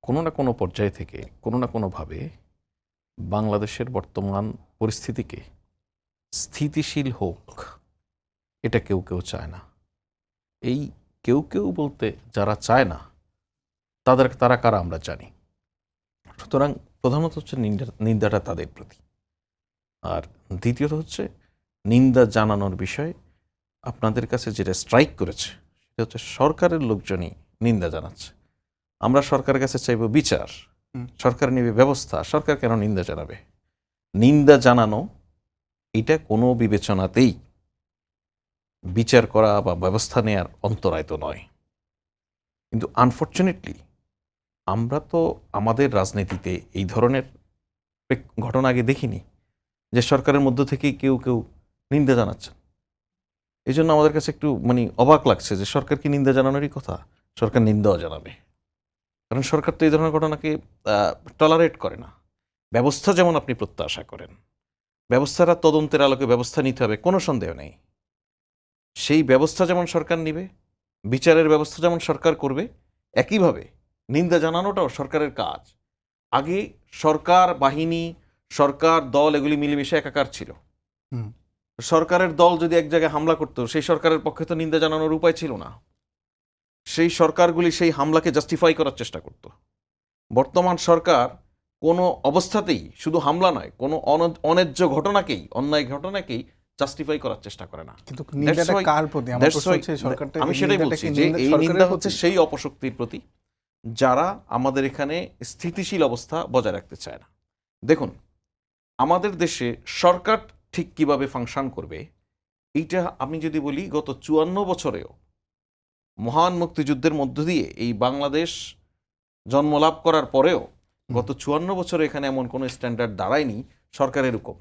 কোনো না কোনো পর্যায় থেকে কোনো না কোনোভাবে বাংলাদেশের বর্তমান পরিস্থিতিকে স্থিতিশীল হোক, এটা কেউ কেউ চায় না। এই কেউ কেউ বলতে যারা চায় না তারা কারা আমরা জানি। সুতরাং প্রধানত হচ্ছে নিন্দাটা তাদের প্রতি। আর দ্বিতীয়ত হচ্ছে নিন্দা জানানোর বিষয় আপনাদের কাছে যেটা স্ট্রাইক করেছে সেটা হচ্ছে সরকারের লোকজনই নিন্দা জানাচ্ছে। আমরা সরকারের কাছে চাইব বিচার, সরকার নেবে ব্যবস্থা। সরকার কেন নিন্দা জানাবে? নিন্দা জানানো এটা কোনো বিবেচনাতেই বিচার করা বা ব্যবস্থা নেওয়ার অন্তরায় তো নয়। কিন্তু আনফর্চুনেটলি আমরা তো আমাদের রাজনীতিতে এই ধরনের ঘটনা আগে দেখিনি যে সরকারের মধ্য থেকেই কেউ কেউ নিন্দা জানাচ্ছেন। এই জন্য আমাদের কাছে একটু অবাক লাগছে যে সরকার কি নিন্দা জানানোরই কথা? সরকার নিন্দাও জানাবে, কারণ সরকার তো এই ধরনের ঘটনাকে টলারেট করে না। ব্যবস্থা যেমন আপনি প্রত্যাশা করেন, ব্যবস্থাটা তদন্তের আলোকে ব্যবস্থা নিতে হবে, কোনো সন্দেহ নেই। সেই ব্যবস্থা যেমন সরকার নিবে, বিচারের ব্যবস্থা যেমন সরকার করবে, একইভাবে নিন্দা জানানোটাও সরকারের কাজ। আগে সরকার বাহিনী, সরকার দল এগুলি মিলেমিশে একাকার ছিল। সরকারের দল যদি এক জায়গায় হামলা করতো, সেই সরকারের পক্ষে তো নিন্দা জানানোর উপায় ছিল না। সেই সরকারগুলি সেই হামলাকে জাস্টিফাই করার চেষ্টা করত। বর্তমান সরকার কোনো অবস্থাতেই শুধু হামলা নয়, কোনো অন্যায্য ঘটনাকেই, অন্যায় ঘটনাকেই জাস্টিফাই করার চেষ্টা করে না। কিন্তু নিন্দাটা কার প্রতি? আমার প্রশ্ন হচ্ছে সরকারটা, আমি সেটাই বলছি যে এই নিন্দা হচ্ছে সেই অপশক্তির প্রতি যারা আমাদের এখানে স্থিতিশীল অবস্থা বজায় রাখতে চায় না। দেখুন, আমাদের দেশে সরকার ঠিক কিভাবে ফাংশন করবে এইটা আমি যদি বলি, গত 54 বছরেও মহান মুক্তিযুদ্ধের মধ্য দিয়ে এই বাংলাদেশ জন্মলাভ করার পরেও গত 54 বছরে এখানে এমন কোনো স্ট্যান্ডার্ড দাঁড়ায়নি সরকারের হুকুম।